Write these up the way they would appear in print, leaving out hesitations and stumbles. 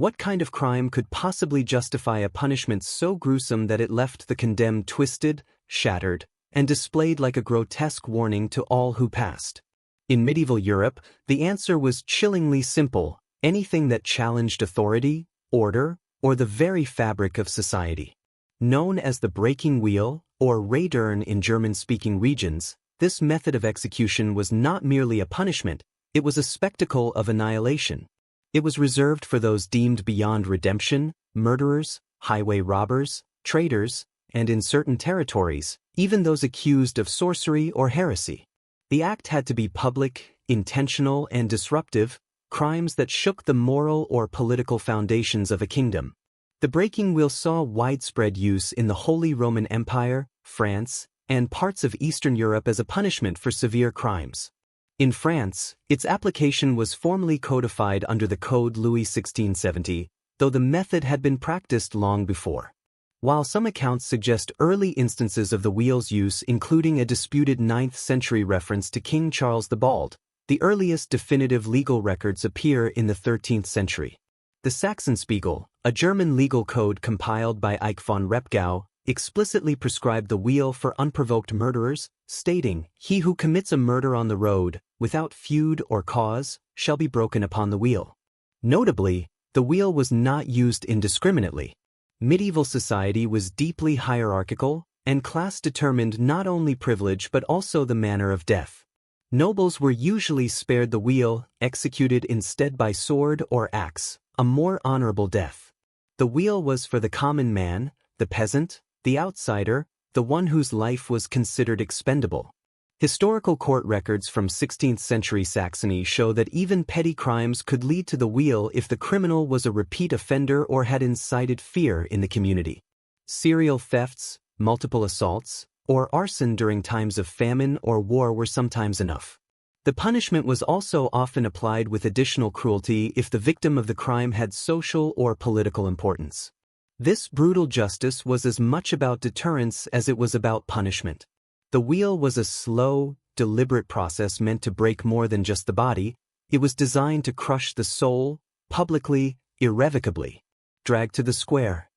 What kind of crime could possibly justify a punishment so gruesome that it left the condemned twisted, shattered, and displayed like a grotesque warning to all who passed? In medieval Europe, the answer was chillingly simple: anything that challenged authority, order, or the very fabric of society. Known as the breaking wheel, or Rädern in German-speaking regions, this method of execution was not merely a punishment, it was a spectacle of annihilation. It was reserved for those deemed beyond redemption, murderers, highway robbers, traitors, and in certain territories, even those accused of sorcery or heresy. The act had to be public, intentional, and disruptive, crimes that shook the moral or political foundations of a kingdom. The breaking wheel saw widespread use in the Holy Roman Empire, France, and parts of Eastern Europe as a punishment for severe crimes. In France, its application was formally codified under the Code Louis 1670, though the method had been practiced long before. While some accounts suggest early instances of the wheel's use, including a disputed 9th century reference to King Charles the Bald, the earliest definitive legal records appear in the 13th century. The Sachsenspiegel, a German legal code compiled by Eich von Repgau, explicitly prescribed the wheel for unprovoked murderers, stating, "He who commits a murder on the road, without feud or cause, shall be broken upon the wheel." Notably, the wheel was not used indiscriminately. Medieval society was deeply hierarchical, and class determined not only privilege but also the manner of death. Nobles were usually spared the wheel, executed instead by sword or axe, a more honorable death. The wheel was for the common man, the peasant, the outsider, the one whose life was considered expendable. Historical court records from 16th century Saxony show that even petty crimes could lead to the wheel if the criminal was a repeat offender or had incited fear in the community. Serial thefts, multiple assaults, or arson during times of famine or war were sometimes enough. The punishment was also often applied with additional cruelty if the victim of the crime had social or political importance. This brutal justice was as much about deterrence as it was about punishment. The wheel was a slow, deliberate process meant to break more than just the body. It was designed to crush the soul, publicly, irrevocably. Dragged to the square.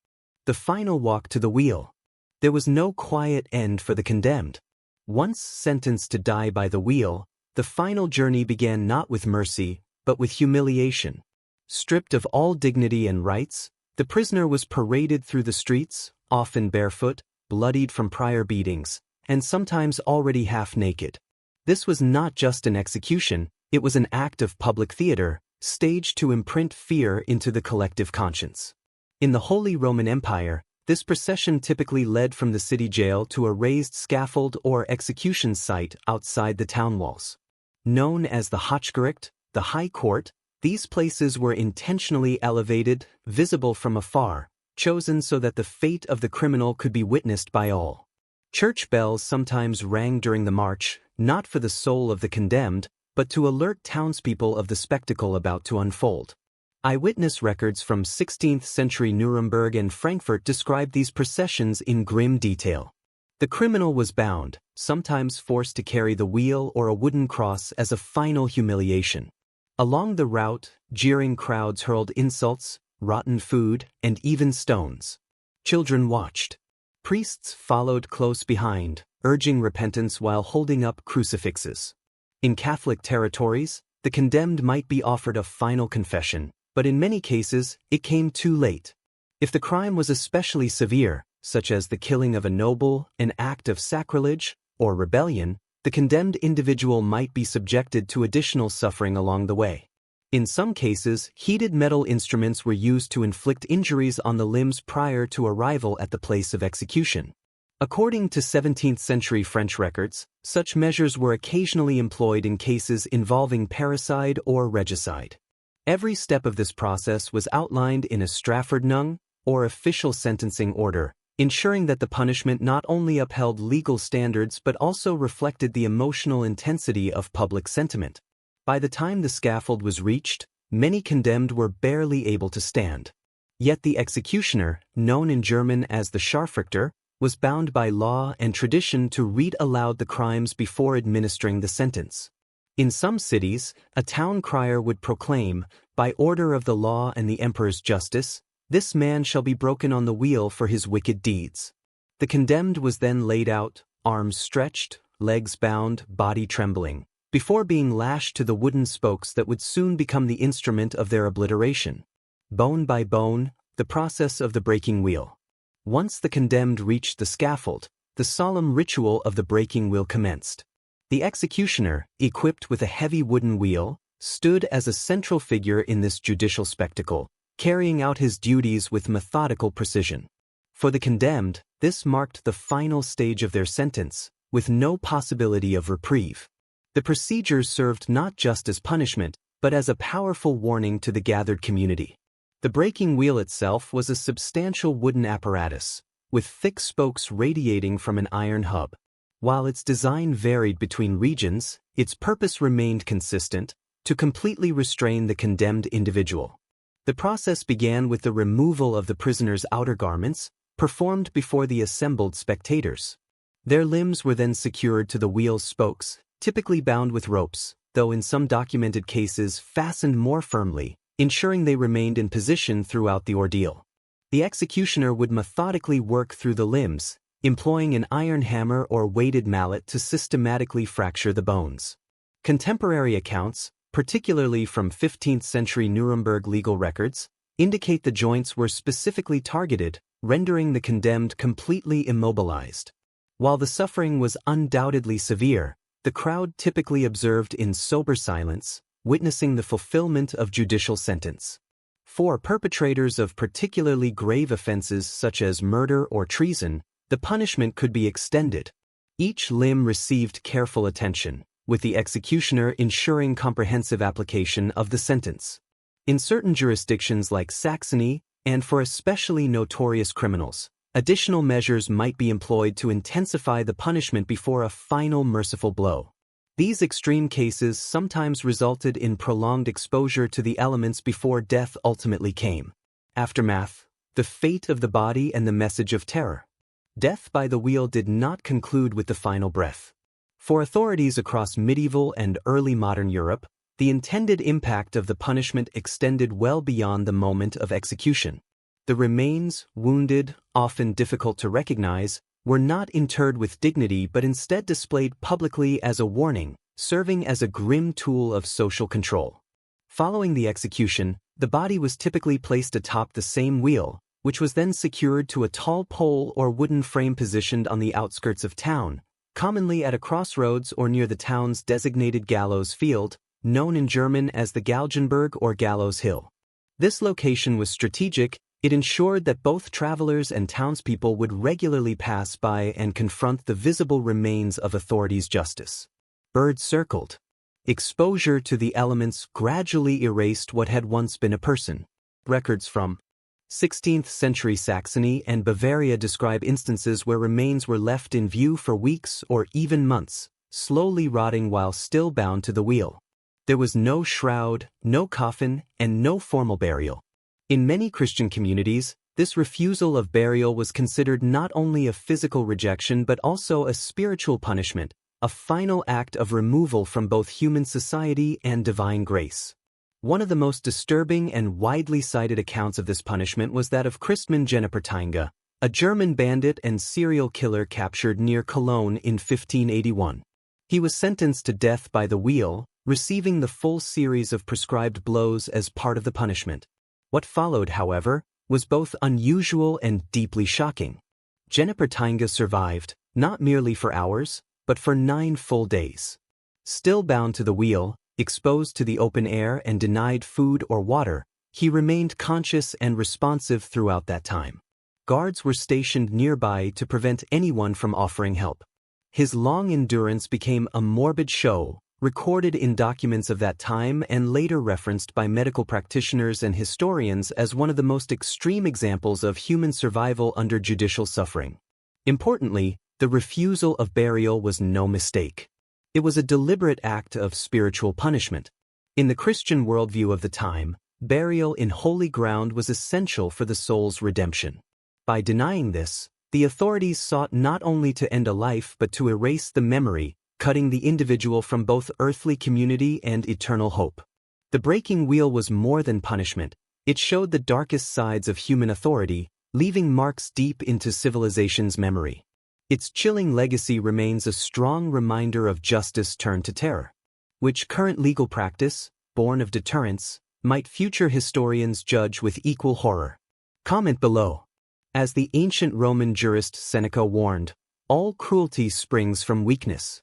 The final walk to the wheel. There was no quiet end for the condemned. Once sentenced to die by the wheel, the final journey began not with mercy, but with humiliation. Stripped of all dignity and rights, the prisoner was paraded through the streets, often barefoot, bloodied from prior beatings, and sometimes already half-naked. This was not just an execution, it was an act of public theater, staged to imprint fear into the collective conscience. In the Holy Roman Empire, this procession typically led from the city jail to a raised scaffold or execution site outside the town walls. Known as the Hochgericht, the High Court, these places were intentionally elevated, visible from afar, chosen so that the fate of the criminal could be witnessed by all. Church bells sometimes rang during the march, not for the soul of the condemned, but to alert townspeople of the spectacle about to unfold. Eyewitness records from 16th century Nuremberg and Frankfurt describe these processions in grim detail. The criminal was bound, sometimes forced to carry the wheel or a wooden cross as a final humiliation. Along the route, jeering crowds hurled insults, rotten food, and even stones. Children watched. Priests followed close behind, urging repentance while holding up crucifixes. In Catholic territories, the condemned might be offered a final confession, but in many cases, it came too late. If the crime was especially severe, such as the killing of a noble, an act of sacrilege, or rebellion, the condemned individual might be subjected to additional suffering along the way. In some cases, heated metal instruments were used to inflict injuries on the limbs prior to arrival at the place of execution. According to 17th century French records, such measures were occasionally employed in cases involving parricide or regicide. Every step of this process was outlined in a Strafordnung, or official sentencing order, ensuring that the punishment not only upheld legal standards but also reflected the emotional intensity of public sentiment. By the time the scaffold was reached, many condemned were barely able to stand. Yet the executioner, known in German as the Scharfrichter, was bound by law and tradition to read aloud the crimes before administering the sentence. In some cities, a town crier would proclaim, By order of the law and the emperor's justice, this man shall be broken on the wheel for his wicked deeds. The condemned was then laid out, arms stretched, legs bound, body trembling, before being lashed to the wooden spokes that would soon become the instrument of their obliteration. Bone by bone, the process of the breaking wheel. Once the condemned reached the scaffold, the solemn ritual of the breaking wheel commenced. The executioner, equipped with a heavy wooden wheel, stood as a central figure in this judicial spectacle, carrying out his duties with methodical precision. For the condemned, this marked the final stage of their sentence, with no possibility of reprieve. The procedures served not just as punishment, but as a powerful warning to the gathered community. The breaking wheel itself was a substantial wooden apparatus, with thick spokes radiating from an iron hub. While its design varied between regions, its purpose remained consistent: to completely restrain the condemned individual. The process began with the removal of the prisoner's outer garments, performed before the assembled spectators. Their limbs were then secured to the wheel's spokes, typically bound with ropes, though in some documented cases fastened more firmly, ensuring they remained in position throughout the ordeal. The executioner would methodically work through the limbs, employing an iron hammer or weighted mallet to systematically fracture the bones. Contemporary accounts, particularly from 15th-century Nuremberg legal records, indicate the joints were specifically targeted, rendering the condemned completely immobilized. While the suffering was undoubtedly severe, the crowd typically observed in sober silence, witnessing the fulfillment of judicial sentence. For perpetrators of particularly grave offenses such as murder or treason, the punishment could be extended. Each limb received careful attention, with the executioner ensuring comprehensive application of the sentence. In certain jurisdictions like Saxony, and for especially notorious criminals, additional measures might be employed to intensify the punishment before a final merciful blow. These extreme cases sometimes resulted in prolonged exposure to the elements before death ultimately came. Aftermath: the fate of the body and the message of terror. Death by the wheel did not conclude with the final breath. For authorities across medieval and early modern Europe, the intended impact of the punishment extended well beyond the moment of execution. The remains, wounded, often difficult to recognize, were not interred with dignity but instead displayed publicly as a warning, serving as a grim tool of social control. Following the execution, the body was typically placed atop the same wheel, which was then secured to a tall pole or wooden frame positioned on the outskirts of town, commonly at a crossroads or near the town's designated gallows field, known in German as the Galgenberg or Gallows Hill. This location was strategic. It ensured that both travelers and townspeople would regularly pass by and confront the visible remains of authorities' justice. Bird circled. Exposure to the elements gradually erased what had once been a person. Records from 16th century Saxony and Bavaria describe instances where remains were left in view for weeks or even months, slowly rotting while still bound to the wheel. There was no shroud, no coffin, and no formal burial. In many Christian communities, this refusal of burial was considered not only a physical rejection but also a spiritual punishment, a final act of removal from both human society and divine grace. One of the most disturbing and widely cited accounts of this punishment was that of Christmann Jennepertinga, a German bandit and serial killer captured near Cologne in 1581. He was sentenced to death by the wheel, receiving the full series of prescribed blows as part of the punishment. What followed, however, was both unusual and deeply shocking. Jennepertinga survived, not merely for hours, but for 9 full days. Still bound to the wheel, exposed to the open air and denied food or water, he remained conscious and responsive throughout that time. Guards were stationed nearby to prevent anyone from offering help. His long endurance became a morbid show, recorded in documents of that time and later referenced by medical practitioners and historians as one of the most extreme examples of human survival under judicial suffering. Importantly, the refusal of burial was no mistake. It was a deliberate act of spiritual punishment. In the Christian worldview of the time, burial in holy ground was essential for the soul's redemption. By denying this, the authorities sought not only to end a life but to erase the memory, cutting the individual from both earthly community and eternal hope. The breaking wheel was more than punishment, it showed the darkest sides of human authority, leaving marks deep into civilization's memory. Its chilling legacy remains a strong reminder of justice turned to terror. Which current legal practice, born of deterrence, might future historians judge with equal horror? Comment below. As the ancient Roman jurist Seneca warned, all cruelty springs from weakness.